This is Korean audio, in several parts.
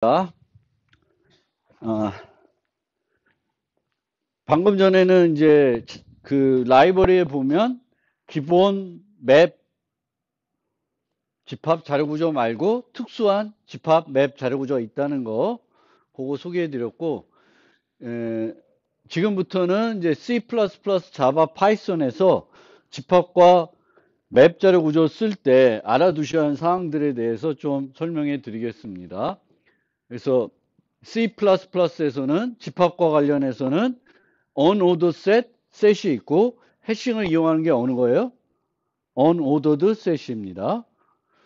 어, 방금 전에는 이제 그 라이브러리에 보면 기본 맵 집합 자료 구조 말고 특수한 집합 맵 자료 구조가 있다는 거 그거 소개해 드렸고, 에, 지금부터는 이제 C++, 자바, 파이썬에서 집합과 맵 자료 구조 쓸 때 알아두셔야 하는 사항들에 대해서 좀 설명해 드리겠습니다. 그래서 C++에서는 집합과 관련해서는 unordered set이 있고, 해싱을 이용하는 게 어느 거예요? unordered set입니다.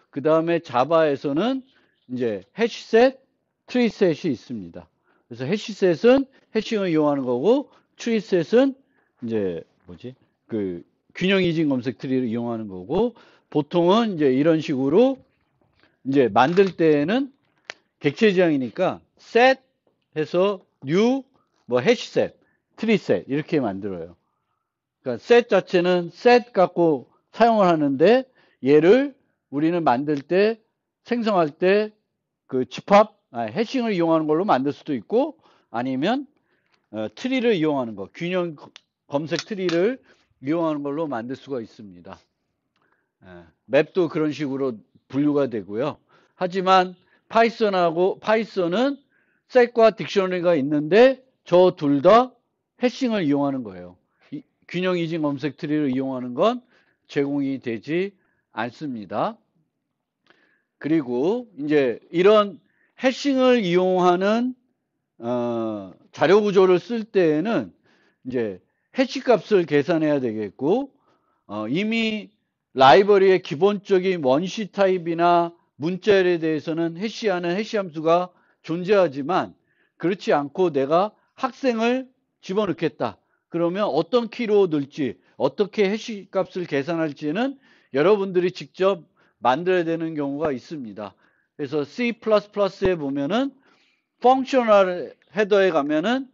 그 다음에 자바에서는 이제 해시셋, 트리셋이 있습니다. 그래서 해시셋은 해싱을 이용하는 거고, 트리셋은 이제 그 균형 이진 검색 트리를 이용하는 거고, 보통은 이제 이런 식으로 이제 만들 때에는 객체 지향이니까 set 해서 new 뭐 해시셋, 트리셋 이렇게 만들어요. 그러니까 set 자체는 set 갖고 사용을 하는데, 얘를 우리는 만들 때 생성할 때 그 집합 해싱을 이용하는 걸로 만들 수도 있고, 아니면 트리를 이용하는 거, 균형 검색 트리를 이용하는 걸로 만들 수가 있습니다. 맵도 그런 식으로 분류가 되고요. 하지만 파이썬은 set과 딕셔너리가 있는데 저 둘 다 해싱을 이용하는 거예요. 균형 이진 검색 트리를 이용하는 건 제공이 되지 않습니다. 그리고 이제 이런 해싱을 이용하는 자료 구조를 쓸 때에는 이제 해시 값을 계산해야 되겠고, 이미 라이브러리의 기본적인 원시 타입이나 문자열에 대해서는 해시하는 해시 함수가 존재하지만, 그렇지 않고 내가 학생을 집어넣겠다. 그러면 어떤 키로 넣을지, 어떻게 해시 값을 계산할지는 여러분들이 직접 만들어야 되는 경우가 있습니다. 그래서 C++에 보면은 펑셔널 헤더에 가면은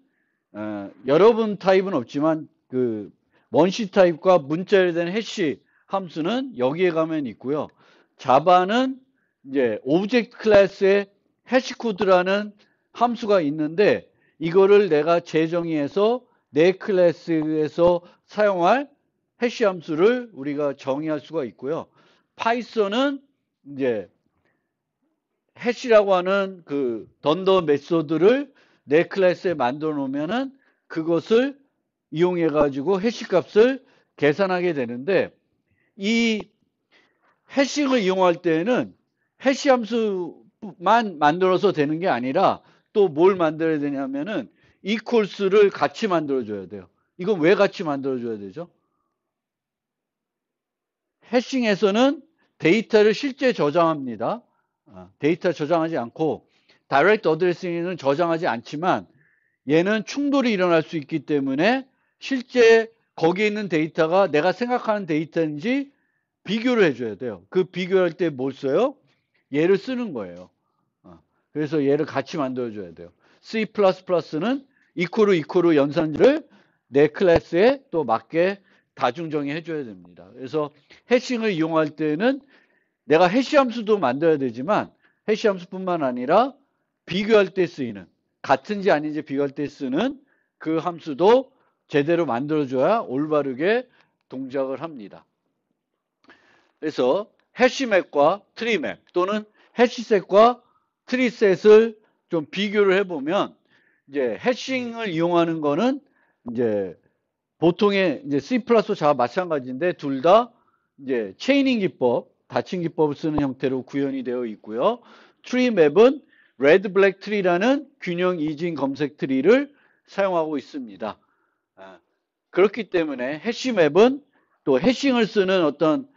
여러분 타입은 없지만 그 원시 타입과 문자열에 대한 해시 함수는 여기에 가면 있고요. 자바는 이제 오브젝트 클래스의 해시 코드라는 함수가 있는데, 이거를 내가 재정의해서 내 클래스에서 사용할 해시 함수를 우리가 정의할 수가 있고요. 파이썬은 이제 해시라고 하는 그 던더 메소드를 내 클래스에 만들어 놓으면은 그것을 이용해 가지고 해시 값을 계산하게 되는데, 이 해싱을 이용할 때에는 해시 함수만 만들어서 되는 게 아니라 또 뭘 만들어야 되냐면은 equals를 같이 만들어 줘야 돼요. 이건 왜 같이 만들어 줘야 되죠? 해싱에서는 데이터를 실제 저장합니다. 데이터 저장하지 않고, 다이렉트 어드레싱에는 저장하지 않지만 얘는 충돌이 일어날 수 있기 때문에 실제 거기에 있는 데이터가 내가 생각하는 데이터인지 비교를 해줘야 돼요. 그 비교할 때 뭘 써요? 얘를 쓰는 거예요. 그래서 얘를 같이 만들어줘야 돼요. C++는 이코르 연산지를 내 클래스에 또 맞게 다중정의 해줘야 됩니다. 그래서 해싱을 이용할 때는 내가 해시 함수도 만들어야 되지만, 해시 함수뿐만 아니라 비교할 때 쓰이는, 같은지 아닌지 비교할 때 쓰는 그 함수도 제대로 만들어줘야 올바르게 동작을 합니다. 그래서 해시맵과 트리맵 또는 해시셋과 트리셋을 좀 비교를 해보면, 이제 해싱을 이용하는 거는 이제 보통의 이제 C++ 자와 마찬가지인데, 둘 다 이제 체이닝 기법, 닫힌 기법을 쓰는 형태로 구현이 되어 있고요. 트리맵은 레드 블랙 트리라는 균형 이진 검색 트리를 사용하고 있습니다. 그렇기 때문에 해시맵은 또 해싱을 쓰는 어떤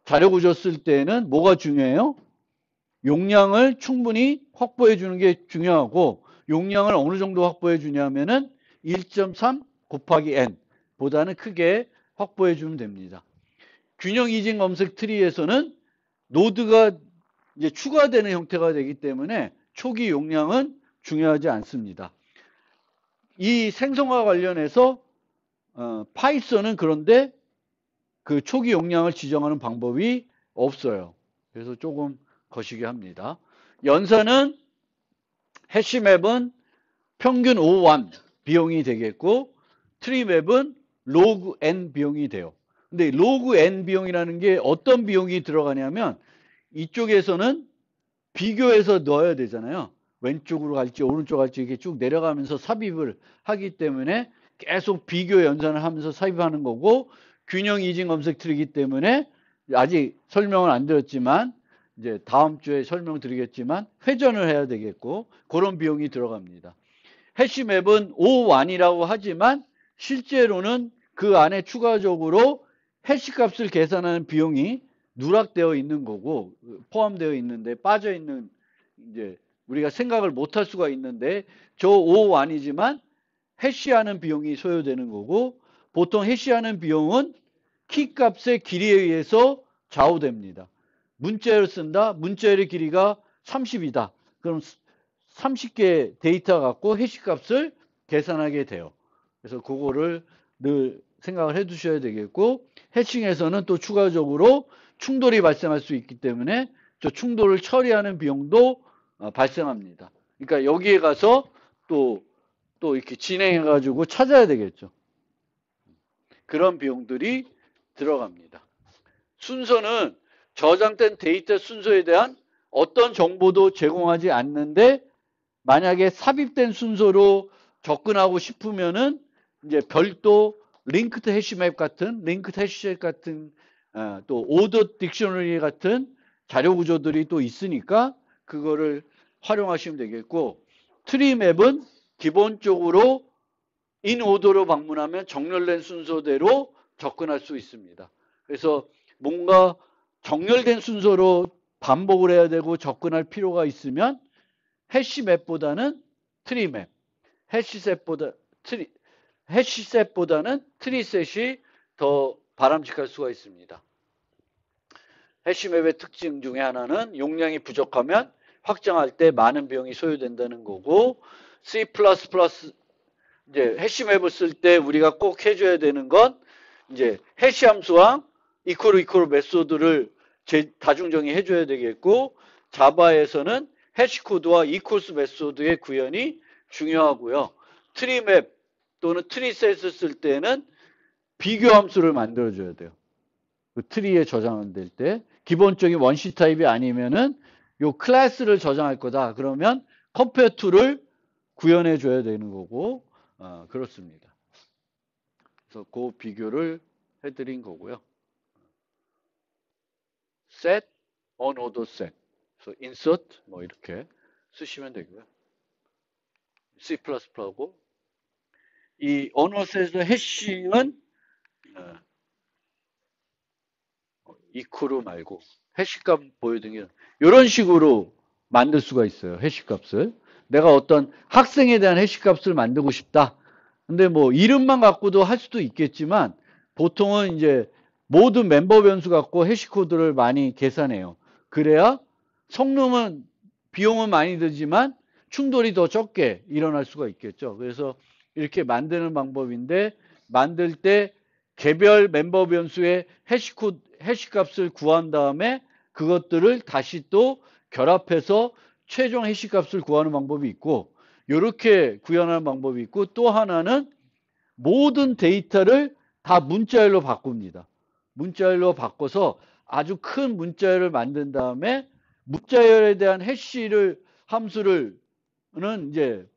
자료 구조 쓸 때에는 뭐가 중요해요? 용량을 충분히 확보해 주는 게 중요하고, 용량을 어느 정도 확보해 주냐면은 1.3 곱하기 n 보다는 크게 확보해 주면 됩니다. 균형 이진 검색 트리에서는 노드가 이제 추가되는 형태가 되기 때문에 초기 용량은 중요하지 않습니다. 이 생성과 관련해서 파이썬은 그런데 그 초기 용량을 지정하는 방법이 없어요. 그래서 조금 거시기 합니다. 연산은 해시맵은 평균 O1 비용이 되겠고 트리맵은 로그 N 비용이 돼요. 근데 로그 N 비용이라는 게 어떤 비용이 들어가냐면 이쪽에서는 비교해서 넣어야 되잖아요. 왼쪽으로 갈지 오른쪽으로 갈지 이렇게 쭉 내려가면서 삽입을 하기 때문에 계속 비교 연산을 하면서 삽입하는 거고 균형 이진 검색 트리이기 때문에 아직 설명을 안 드렸지만 이제 다음 주에 설명드리겠지만 회전을 해야 되겠고 그런 비용이 들어갑니다. 해시맵은 O1이라고 하지만 실제로는 그 안에 추가적으로 해시값을 계산하는 비용이 누락되어 있는 거고 포함되어 있는데 빠져 있는 이제 우리가 생각을 못할 수가 있는데 저 O1이지만 해시하는 비용이 소요되는 거고 보통 해시하는 비용은 키값의 길이에 의해서 좌우됩니다. 문자열을 쓴다. 문자열의 길이가 30이다. 그럼 30개 데이터 갖고 해시값을 계산하게 돼요. 그래서 그거를 늘 생각을 해 두셔야 되겠고 해싱에서는 또 추가적으로 충돌이 발생할 수 있기 때문에 저 충돌을 처리하는 비용도 발생합니다. 그러니까 여기에 가서 또 이렇게 진행해 가지고 찾아야 되겠죠. 그런 비용들이 들어갑니다. 순서는 저장된 데이터 순서에 대한 어떤 정보도 제공하지 않는데 만약에 삽입된 순서로 접근하고 싶으면은 이제 별도 링크드 해시맵 같은 링크드 해시맵 같은 또 오더 딕셔너리 같은 자료 구조들이 또 있으니까 그거를 활용하시면 되겠고 트리맵은 기본적으로 인 오더로 방문하면 정렬된 순서대로 접근할 수 있습니다. 그래서 뭔가 정렬된 순서로 반복을 해야 되고 접근할 필요가 있으면 해시맵보다는 트리맵, 해시셋보다는 트리셋이 더 바람직할 수가 있습니다. 해시맵의 특징 중에 하나는 용량이 부족하면 확장할 때 많은 비용이 소요된다는 거고 C++ 이제 해시맵을 쓸 때 우리가 꼭 해줘야 되는 건 이제 해시 함수와 이퀄 메소드를 다중정의 해줘야 되겠고 자바에서는 해시코드와 이퀄스 메소드의 구현이 중요하고요. 트리맵 또는 트리셋을 쓸 때는 비교 함수를 만들어줘야 돼요. 그 트리에 저장될 때 기본적인 원시 타입이 아니면은 요 클래스를 저장할 거다. 그러면 컴페어 툴을 구현해 줘야 되는 거고 그렇습니다. 그래서 그 비교를 해드린 거고요. set, unordered set, 그래서 insert 뭐 이렇게 쓰시면 되고요. C++하고 이 unordered 해싱은 이퀄 말고 해시값 보여드린 이런 식으로 만들 수가 있어요. 해시값을 내가 어떤 학생에 대한 해시값을 만들고 싶다. 근데 뭐 이름만 갖고도 할 수도 있겠지만 보통은 이제 모든 멤버 변수 갖고 해시코드를 많이 계산해요. 그래야 성능은 비용은 많이 들지만 충돌이 더 적게 일어날 수가 있겠죠. 그래서 이렇게 만드는 방법인데 만들 때 개별 멤버 변수의 해시값을 구한 다음에 그것들을 다시 또 결합해서 최종 해시값을 구하는 방법이 있고 이렇게 구현하는 방법이 있고 또 하나는 모든 데이터를 다 문자열로 바꿉니다. 문자열로 바꿔서 아주 큰 문자열을 만든 다음에 문자열에 대한 해시를 함수를 는 이제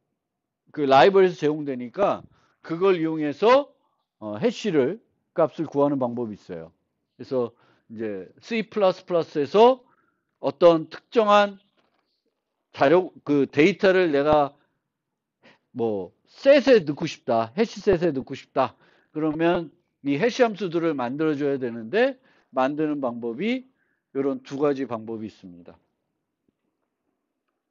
그 라이브러리에서 제공되니까 그걸 이용해서 해시를 값을 구하는 방법이 있어요. 그래서 이제 C++에서 어떤 특정한 자료 그 데이터를 내가 뭐 셋에 넣고 싶다. 해시셋에 넣고 싶다. 그러면 이 해시 함수들을 만들어 줘야 되는데 만드는 방법이 이런 두 가지 방법이 있습니다.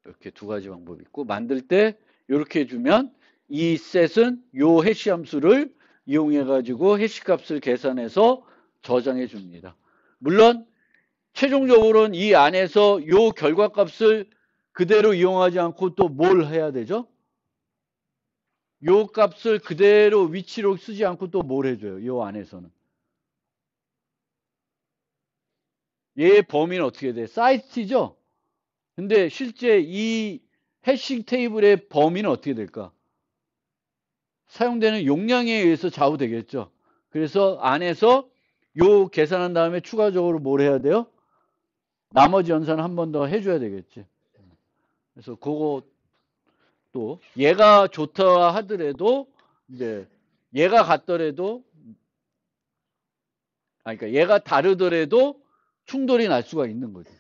이렇게 두 가지 방법이 있고 만들 때 이렇게 해주면 이 셋은 요 해시 함수를 이용해 가지고 해시 값을 계산해서 저장해 줍니다. 물론 최종적으로는 이 안에서 요 결과 값을 그대로 이용하지 않고 또 뭘 해야 되죠? 요 값을 그대로 위치로 쓰지 않고 또 뭘 해줘요? 요 안에서는. 얘의 범위는 어떻게 돼? 사이트죠? 근데 실제 이 해시 테이블의 범위는 어떻게 될까? 사용되는 용량에 의해서 좌우되겠죠. 그래서 안에서 요 계산한 다음에 추가적으로 뭘 해야 돼요? 나머지 연산을 한 번 더 해줘야 되겠지. 그래서 그거 또 얘가 좋다 하더라도 이제 얘가 같더라도 그러니까 얘가 다르더라도 충돌이 날 수가 있는 거죠.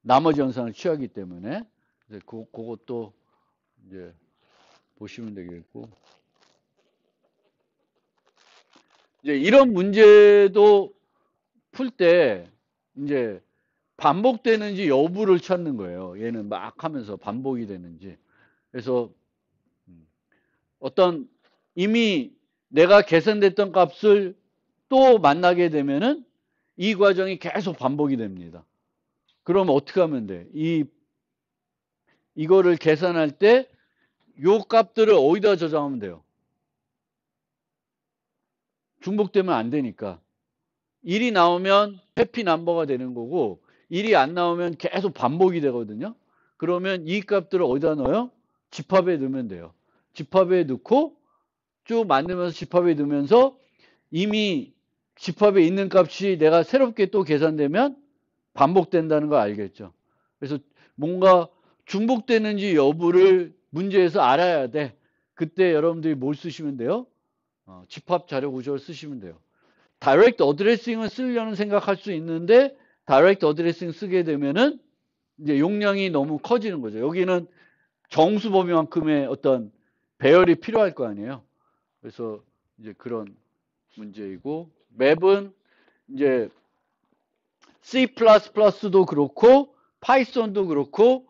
나머지 연산을 취하기 때문에 이제 그것도 이제 보시면 되겠고 이제 이런 문제도 풀 때 이제 반복되는지 여부를 찾는 거예요. 얘는 막 하면서 반복이 되는지. 그래서 어떤 이미 내가 계산됐던 값을 또 만나게 되면은 이 과정이 계속 반복이 됩니다. 그럼 어떻게 하면 돼? 이거를 계산할 때 요 값들을 어디다 저장하면 돼요? 중복되면 안 되니까. 1이 나오면 해피 넘버가 되는 거고 1이 안 나오면 계속 반복이 되거든요. 그러면 이 값들을 어디다 넣어요? 집합에 넣으면 돼요. 집합에 넣고 쭉 만들면서 집합에 넣으면서 이미 집합에 있는 값이 내가 새롭게 또 계산되면 반복된다는 걸 알겠죠. 그래서 뭔가 중복되는지 여부를 문제에서 알아야 돼. 그때 여러분들이 뭘 쓰시면 돼요? 집합 자료 구조를 쓰시면 돼요. 다이렉트 어드레싱을 쓰려는 생각할 수 있는데 다이렉트 어드레싱 쓰게 되면은 이제 용량이 너무 커지는 거죠. 여기는 정수 범위만큼의 어떤 배열이 필요할 거 아니에요. 그래서 이제 그런 문제이고 맵은 이제 C++도 그렇고 파이썬도 그렇고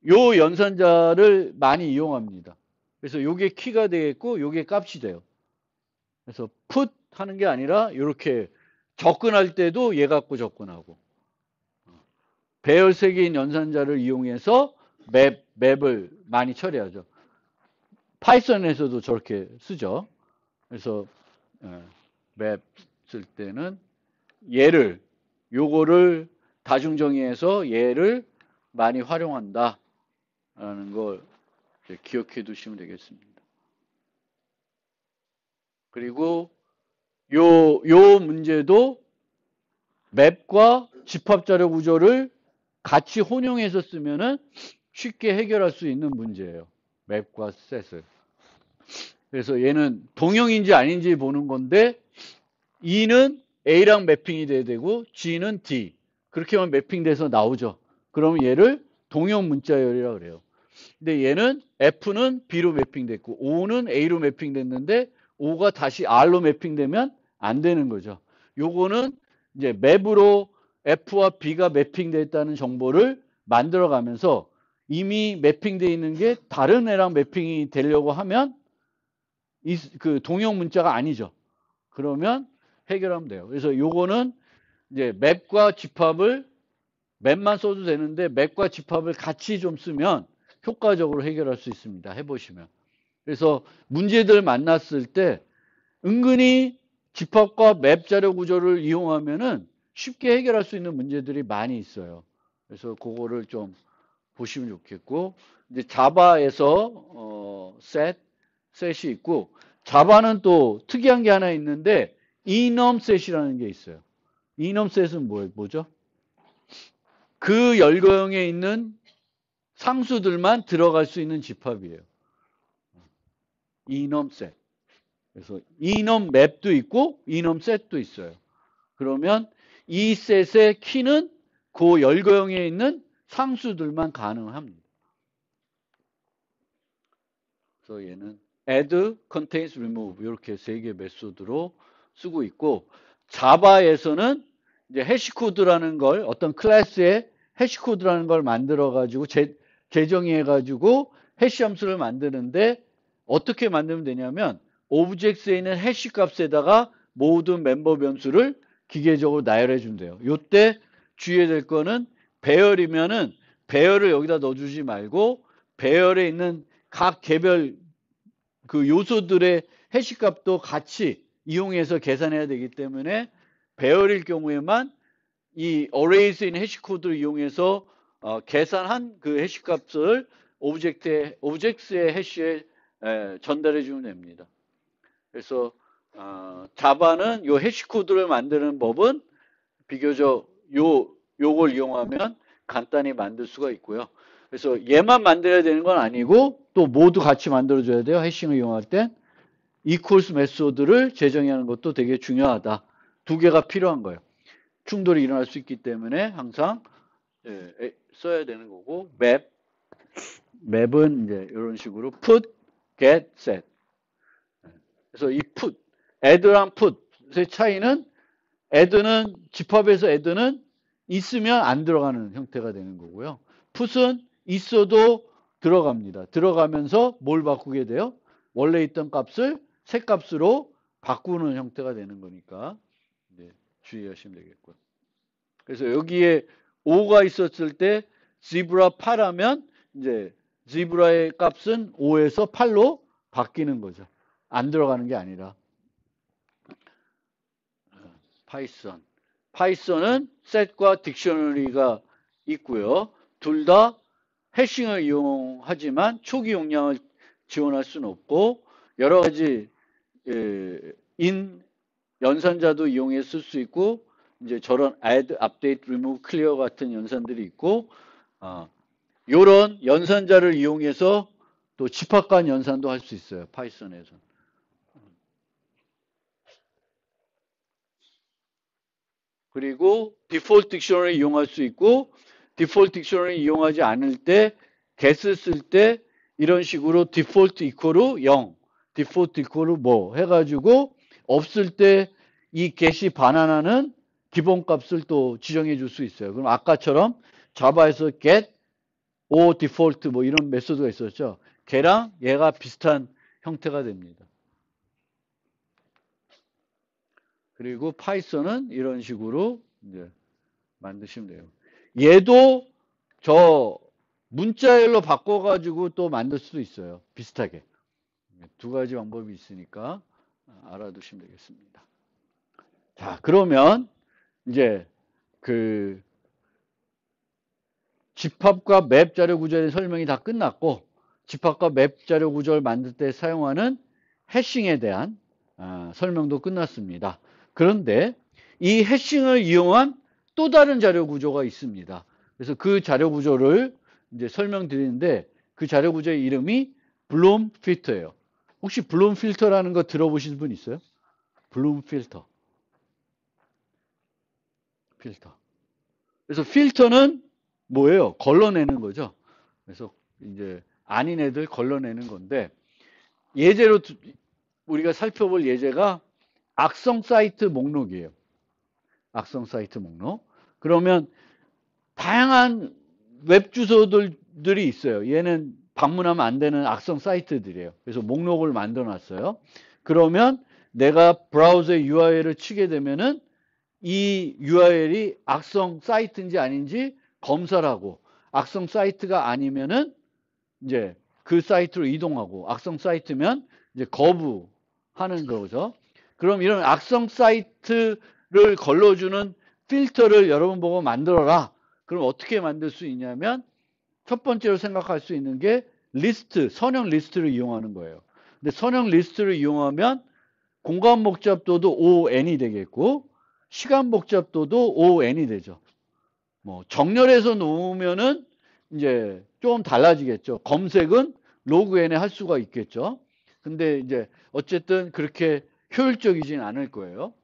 요 연산자를 많이 이용합니다. 그래서 요게 키가 되겠고 요게 값이 돼요. 그래서 put 하는 게 아니라 이렇게 접근할 때도 얘 갖고 접근하고 배열 3개인 연산자를 이용해서 맵을 많이 처리하죠. 파이썬에서도 저렇게 쓰죠. 그래서 맵 쓸 때는 얘를 요거를 다중정의해서 얘를 많이 활용한다 라는 걸 기억해 두시면 되겠습니다. 그리고 요 문제도 맵과 집합자료 구조를 같이 혼용해서 쓰면은 쉽게 해결할 수 있는 문제예요. 맵과 셋을. 그래서 얘는 동형인지 아닌지 보는 건데 E는 A랑 매핑이 돼야 되고 G는 D. 그렇게만 매핑돼서 나오죠. 그럼 얘를 동형 문자열이라고 그래요. 근데 얘는 F는 B로 매핑됐고 O는 A로 매핑됐는데 O가 다시 R로 매핑되면 안 되는 거죠. 요거는 이제 맵으로 F와 B가 매핑됐다는 정보를 만들어 가면서 이미 매핑되어 있는 게 다른 애랑 매핑이 되려고 하면 그 동형 문자가 아니죠. 그러면 해결하면 돼요. 그래서 요거는 이제 맵과 집합을 맵만 써도 되는데 맵과 집합을 같이 좀 쓰면 효과적으로 해결할 수 있습니다. 해보시면. 그래서 문제들 만났을 때 은근히 집합과 맵 자료 구조를 이용하면은 쉽게 해결할 수 있는 문제들이 많이 있어요. 그래서 그거를 좀 보시면 좋겠고 이제 자바에서 셋이 있고 자바는 또 특이한 게 하나 있는데 enum 셋이라는 게 있어요. enum 셋은 뭐죠? 그 열거형에 있는 상수들만 들어갈 수 있는 집합이에요. enum 셋. 그래서 enum 맵도 있고 enum 셋도 있어요. 그러면 이 셋의 키는 그 열거형에 있는 상수들만 가능합니다. 그래서 얘는 add, contains, remove 이렇게 3개 메소드로 쓰고 있고 자바에서는 이제 해시코드라는 걸 어떤 클래스에 해시코드라는 걸 만들어 가지고 재정의해 가지고 해시 함수를 만드는데 어떻게 만들면 되냐면 오브젝트에 있는 해시 값에다가 모든 멤버 변수를 기계적으로 나열해 주면 돼요. 요때 주의해야 될 거는 배열이면은 배열을 여기다 넣어주지 말고 배열에 있는 각 개별 그 요소들의 해시 값도 같이 이용해서 계산해야 되기 때문에 배열일 경우에만 이 어레이스에 있는 해시 코드를 이용해서 계산한 그 해시 값을 오브젝트의 해시에 전달해 주면 됩니다. 그래서 자바는 요 해시 코드를 만드는 법은 비교적 요걸 이용하면 간단히 만들 수가 있고요. 그래서 얘만 만들어야 되는 건 아니고 또 모두 같이 만들어줘야 돼요. 해싱을 이용할 땐 equals 메소드를 재정의하는 것도 되게 중요하다. 두 개가 필요한 거예요. 충돌이 일어날 수 있기 때문에 항상 써야 되는 거고 맵은 이제 이런 식으로 put, get, set. 그래서 이 put, add랑 put의 차이는 add는 집합에서 add는 있으면 안 들어가는 형태가 되는 거고요. put은 있어도 들어갑니다. 들어가면서 뭘 바꾸게 돼요? 원래 있던 값을 새 값으로 바꾸는 형태가 되는 거니까 주의하시면 되겠고요. 그래서 여기에 5가 있었을 때 zebra 8하면 이제 zebra의 값은 5에서 8로 바뀌는 거죠. 안 들어가는 게 아니라. 파이썬은 set과 딕셔너리가 있고요. 둘 다 해싱을 이용하지만 초기 용량을 지원할 수는 없고 여러 가지 연산자도 이용해 쓸 수 있고 이제 저런 add, update, remove, clear 같은 연산들이 있고 요런 연산자를 이용해서 또 집합 간 연산도 할 수 있어요. 파이썬에서. 그리고 디폴트 딕셔너리 이용할 수 있고 디폴트 딕셔너리 이용하지 않을 때 get을 쓸 때 이런 식으로 디폴트 이퀄로 0, 디폴트 이퀄로 뭐 해가지고 없을 때 이 get이 반환하는 기본값을 또 지정해 줄 수 있어요. 그럼 아까처럼 자바에서 get, o default 뭐 이런 메소드가 있었죠. 걔랑 얘가 비슷한 형태가 됩니다. 그리고 파이썬은 이런 식으로 이제 만드시면 돼요. 얘도 저 문자열로 바꿔가지고 또 만들 수도 있어요. 비슷하게. 두 가지 방법이 있으니까 알아두시면 되겠습니다. 자, 그러면 이제 그 집합과 맵 자료 구조의 설명이 다 끝났고 집합과 맵 자료 구조를 만들 때 사용하는 해싱에 대한 설명도 끝났습니다. 그런데 이 해싱을 이용한 또 다른 자료 구조가 있습니다. 그래서 그 자료 구조를 이제 설명드리는데 그 자료 구조의 이름이 블룸 필터예요. 혹시 블룸 필터라는 거 들어보신 분 있어요? 블룸 필터. 그래서 필터는 뭐예요? 걸러내는 거죠. 그래서 이제 아닌 애들 걸러내는 건데 예제로 우리가 살펴볼 예제가 악성 사이트 목록이에요. 악성 사이트 목록. 그러면 다양한 웹 주소들이 있어요. 얘는 방문하면 안 되는 악성 사이트들이에요. 그래서 목록을 만들어 놨어요. 그러면 내가 브라우저의 URL을 치게 되면은 이 URL이 악성 사이트인지 아닌지 검사를 하고 악성 사이트가 아니면은 이제 그 사이트로 이동하고 악성 사이트면 이제 거부하는 거죠. 그럼 이런 악성 사이트를 걸러주는 필터를 여러분 보고 만들어라. 그럼 어떻게 만들 수 있냐면 첫 번째로 생각할 수 있는 게 리스트, 선형 리스트를 이용하는 거예요. 근데 선형 리스트를 이용하면 공간 복잡도도 ON이 되겠고 시간 복잡도도 ON이 되죠. 뭐 정렬해서 놓으면은 이제 좀 달라지겠죠. 검색은 로그 n에 할 수가 있겠죠. 근데 이제 어쨌든 그렇게 효율적이진 않을 거예요.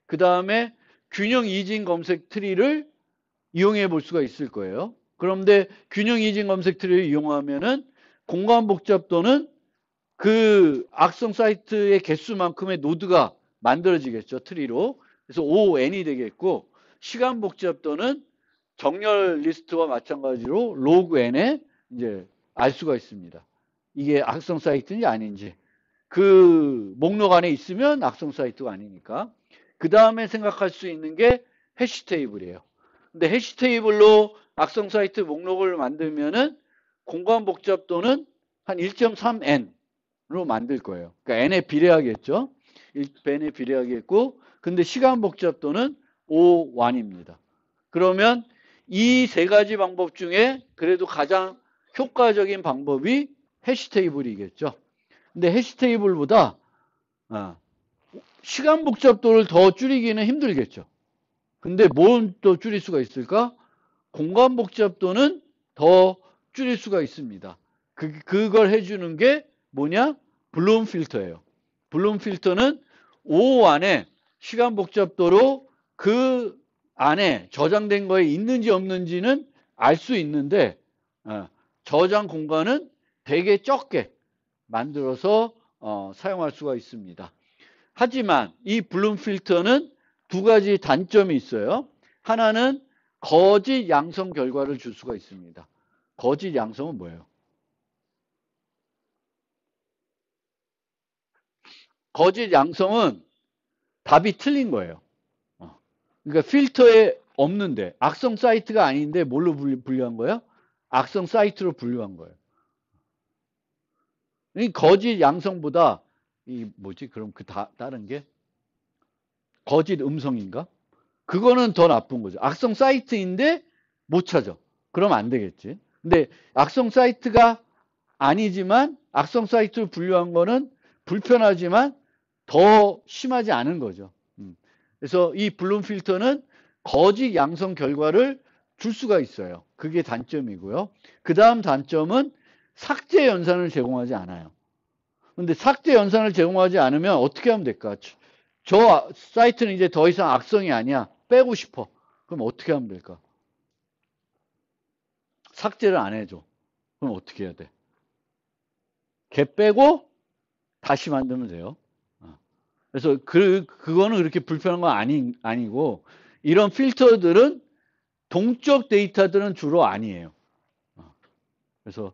그 다음에 균형 이진 검색 트리를 이용해 볼 수가 있을 거예요. 그런데 균형 이진 검색 트리를 이용하면은 공간 복잡도는 그 악성 사이트의 개수만큼의 노드가 만들어지겠죠. 트리로. 그래서 ON이 되겠고 시간 복잡도는 정렬 리스트와 마찬가지로 로그 n에 이제 알 수가 있습니다. 이게 악성 사이트인지 아닌지. 그 목록 안에 있으면 악성 사이트가 아니니까. 그 다음에 생각할 수 있는 게 해시 테이블이에요. 근데 해시 테이블로 악성 사이트 목록을 만들면은 공간 복잡도는 한 1.3n로 만들 거예요. 그러니까 n에 비례하겠죠. n에 비례하겠고, 근데 시간 복잡도는 O1입니다. 그러면 이 세 가지 방법 중에 그래도 가장 효과적인 방법이 해시 테이블이겠죠. 근데 해시 테이블보다 시간 복잡도를 더 줄이기는 힘들겠죠. 근데 뭘 또 줄일 수가 있을까? 공간 복잡도는 더 줄일 수가 있습니다. 그걸 해주는 게 뭐냐? 블룸 필터예요. 블룸 필터는 O 안에 시간 복잡도로 그 안에 저장된 거에 있는지 없는지는 알 수 있는데 저장 공간은 되게 적게 만들어서 사용할 수가 있습니다. 하지만 이 블룸 필터는 두 가지 단점이 있어요. 하나는 거짓 양성 결과를 줄 수가 있습니다. 거짓 양성은 뭐예요? 거짓 양성은 답이 틀린 거예요. 그러니까 필터에 없는데 악성 사이트가 아닌데 뭘로 분류한 거예요? 악성 사이트로 분류한 거예요. 이 거짓 양성보다 이 뭐지? 그럼 다른 게 거짓 음성인가? 그거는 더 나쁜 거죠. 악성 사이트인데 못 찾아. 그럼 안 되겠지. 근데 악성 사이트가 아니지만 악성 사이트로 분류한 거는 불편하지만 더 심하지 않은 거죠. 그래서 이 블룸 필터는 거짓 양성 결과를 줄 수가 있어요. 그게 단점이고요. 그 다음 단점은 삭제 연산을 제공하지 않아요. 근데 삭제 연산을 제공하지 않으면 어떻게 하면 될까? 저 사이트는 이제 더 이상 악성이 아니야. 빼고 싶어. 그럼 어떻게 하면 될까? 삭제를 안 해줘. 그럼 어떻게 해야 돼? 걔 빼고 다시 만들면 돼요. 그래서 그거는 그렇게 불편한 건 아니고 이런 필터들은 동적 데이터들은 주로 아니에요. 그래서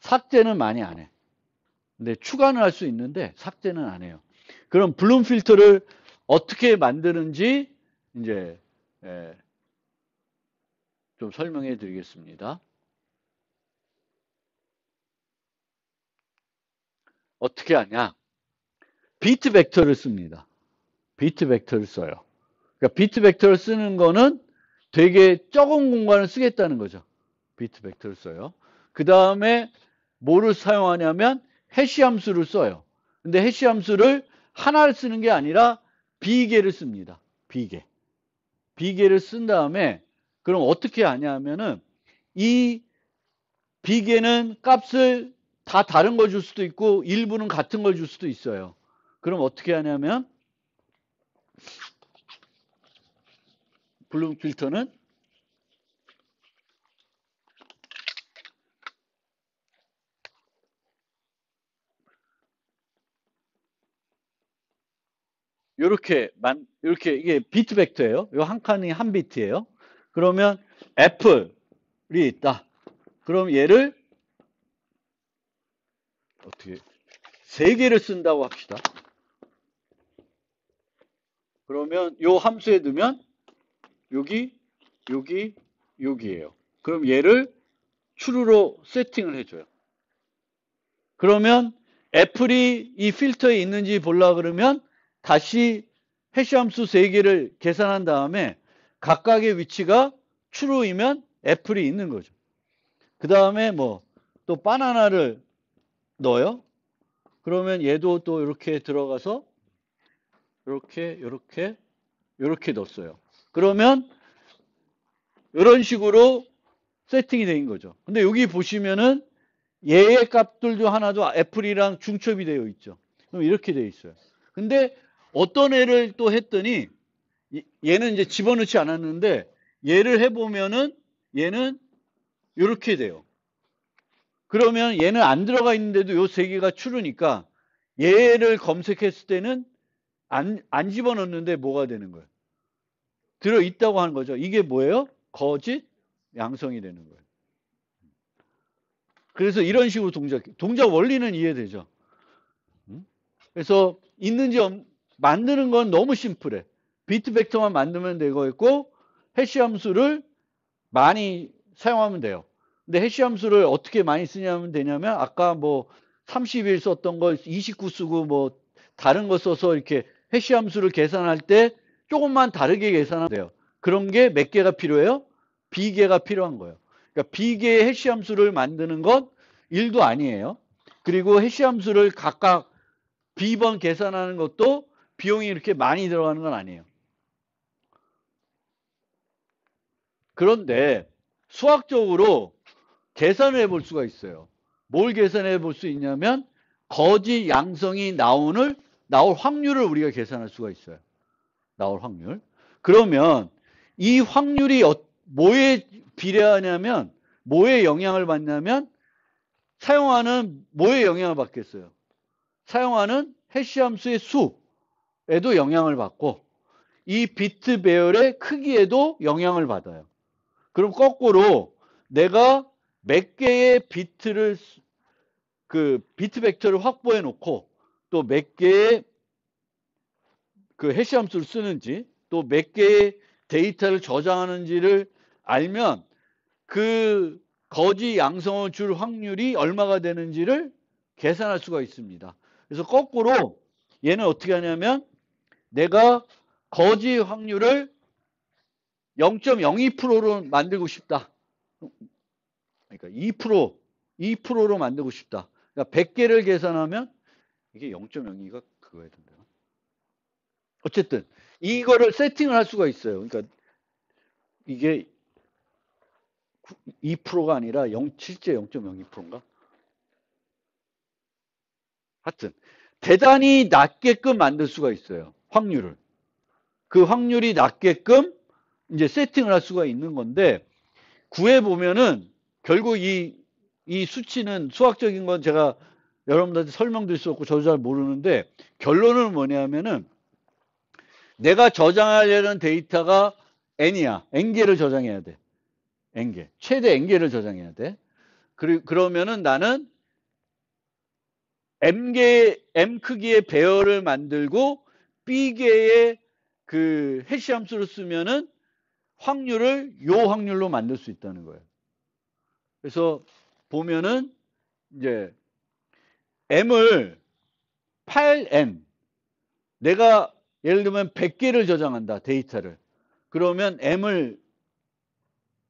삭제는 많이 안 해. 근데 추가는 할 수 있는데 삭제는 안 해요. 그럼 블룸 필터를 어떻게 만드는지 이제 좀 설명해 드리겠습니다. 어떻게 하냐? 비트 벡터를 씁니다. 비트 벡터를 써요. 그러니까 비트 벡터를 쓰는 거는 되게 적은 공간을 쓰겠다는 거죠. 비트 벡터를 써요. 그 다음에 뭐를 사용하냐면 해시 함수를 써요. 근데 해시 함수를 하나를 쓰는 게 아니라 비개를 씁니다. 비개. 비개를 쓴 다음에 그럼 어떻게 하냐면은 이 비개는 값을 다 다른 걸 줄 수도 있고 일부는 같은 걸 줄 수도 있어요. 그럼 어떻게 하냐면 블룸 필터는 이렇게 이게 비트 벡터예요. 이 한 칸이 한 비트예요. 그러면 애플이 있다. 그럼 얘를 어떻게 세 개를 쓴다고 합시다. 그러면 요 함수에 넣으면 여기 여기예요. 그럼 얘를 true로 세팅을 해줘요. 그러면 애플이 이 필터에 있는지 보려고 그러면 다시 해시 함수 3개를 계산한 다음에 각각의 위치가 true이면 애플이 있는 거죠. 그 다음에 뭐 또 바나나를 넣어요. 그러면 얘도 또 이렇게 들어가서 이렇게 넣었어요. 그러면 이런 식으로 세팅이 된 거죠. 근데 여기 보시면은 얘의 값들도 하나도 애플이랑 중첩이 되어 있죠. 그럼 이렇게 되어 있어요. 근데 어떤 애를 또 했더니 얘는 이제 집어넣지 않았는데 얘를 해보면은 얘는 이렇게 돼요. 그러면 얘는 안 들어가 있는데도 요 세 개가 추르니까 얘를 검색했을 때는 안 집어넣는데 뭐가 되는 거예요? 들어있다고 하는 거죠. 이게 뭐예요? 거짓 양성이 되는 거예요. 그래서 이런 식으로 동작 원리는 이해되죠. 그래서 있는지 만드는 건 너무 심플해. 비트 벡터만 만들면 되고 해시 함수를 많이 사용하면 돼요. 근데 해시 함수를 어떻게 많이 쓰냐면 되냐면 아까 뭐 30일 썼던 걸 29 쓰고 뭐 다른 거 써서 이렇게 해시 함수를 계산할 때 조금만 다르게 계산하면 돼요. 그런 게 몇 개가 필요해요? 비계가 필요한 거예요. 그러니까 비계의 해시 함수를 만드는 건 일도 아니에요. 그리고 해시 함수를 각각 B번 계산하는 것도 비용이 이렇게 많이 들어가는 건 아니에요. 그런데 수학적으로 계산을 해볼 수가 있어요. 뭘 계산해 볼 수 있냐면 거지 양성이 나올 확률을 우리가 계산할 수가 있어요. 나올 확률. 그러면 이 확률이 뭐에 비례하냐면 뭐에 영향을 받냐면 사용하는 뭐에 영향을 받겠어요? 사용하는 해시 함수의 수에도 영향을 받고 이 비트 배열의 크기에도 영향을 받아요. 그럼 거꾸로 내가 몇 개의 그 비트 벡터를 확보해 놓고 또 몇 개의 그 해시 함수를 쓰는지 또 몇 개의 데이터를 저장하는지를 알면 그 거지 양성을 줄 확률이 얼마가 되는지를 계산할 수가 있습니다. 그래서 거꾸로 얘는 어떻게 하냐면 내가 거지 확률을 0.02%로 만들고 싶다. 그러니까 2%로 만들고 싶다. 그러니까 100개를 계산하면 이게 0.02가 그거야 된다. 어쨌든 이거를 세팅을 할 수가 있어요. 그러니까 이게 2%가 아니라 실제 0.02%인가? 하여튼 대단히 낮게끔 만들 수가 있어요. 확률을. 그 확률이 낮게끔 이제 세팅을 할 수가 있는 건데 구해보면은 결국 이 수치는 수학적인 건 제가 여러분들한테 설명드릴 수 없고 저도 잘 모르는데 결론은 뭐냐면은 내가 저장하려는 데이터가 n이야. n개를 저장해야 돼. n개. 최대 n개를 저장해야 돼. 그러면은 나는 m 크기의 배열을 만들고 b개의 그 해시 함수를 쓰면은 확률을 요 확률로 만들 수 있다는 거예요. 그래서 보면은 이제 m을 8n 내가 예를 들면 100개를 저장한다. 데이터를. 그러면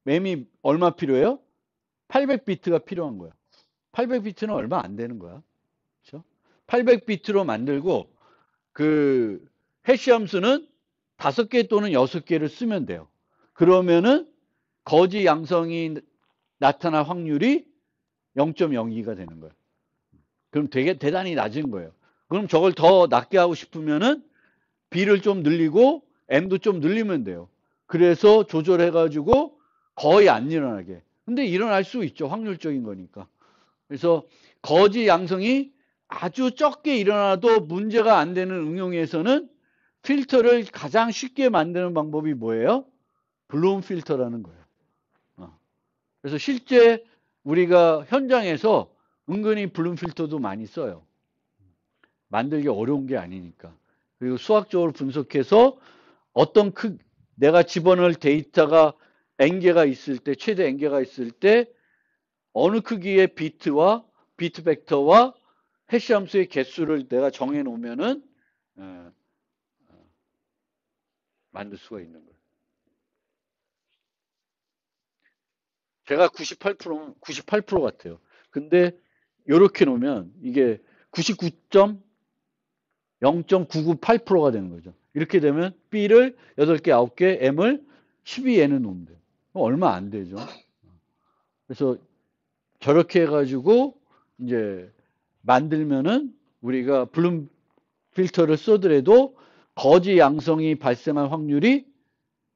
m이 얼마 필요해요? 800비트가 필요한 거야. 800비트는 얼마 안 되는 거야. 그렇죠? 800비트로 만들고 그 해시 함수는 5개 또는 6개를 쓰면 돼요. 그러면은 거지 양성이 나타날 확률이 0.02가 되는 거예요. 그럼 되게 대단히 낮은 거예요. 그럼 저걸 더 낮게 하고 싶으면은 B를 좀 늘리고 M도 좀 늘리면 돼요. 그래서 조절해가지고 거의 안 일어나게. 근데 일어날 수 있죠. 확률적인 거니까. 그래서 거지 양성이 아주 적게 일어나도 문제가 안 되는 응용에서는 필터를 가장 쉽게 만드는 방법이 뭐예요? 블룸 필터라는 거예요. 그래서 실제 우리가 현장에서 은근히 블룸 필터도 많이 써요. 만들기 어려운 게 아니니까. 그리고 수학적으로 분석해서 어떤 내가 집어넣을 데이터가 n개가 있을 때, 최대 n개가 있을 때 어느 크기의 비트 벡터와 해시 함수의 개수를 내가 정해 놓으면은 만들 수가 있는 거예요. 제가 98% 같아요. 근데 이렇게 놓으면 이게 0.998%가 되는 거죠. 이렇게 되면 B를 8개, 9개, M을 12N을 놓으면 돼요. 얼마 안 되죠. 그래서 저렇게 해가지고 이제 만들면은 우리가 블룸 필터를 써더라도 거지 양성이 발생할 확률이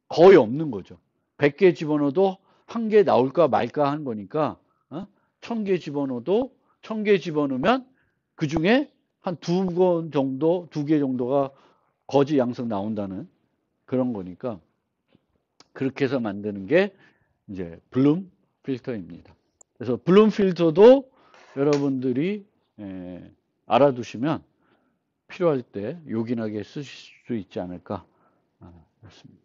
거의 없는 거죠. 100개 집어넣어도 1개 나올까 말까 한 거니까 1000개 집어넣어도 1000개 집어넣으면 그 중에 한 2개 정도가 거지 양성 나온다는 그런 거니까 그렇게 해서 만드는 게 이제 블룸 필터입니다. 그래서 블룸 필터도 여러분들이 알아두시면 필요할 때 요긴하게 쓰실 수 있지 않을까 그렇습니다.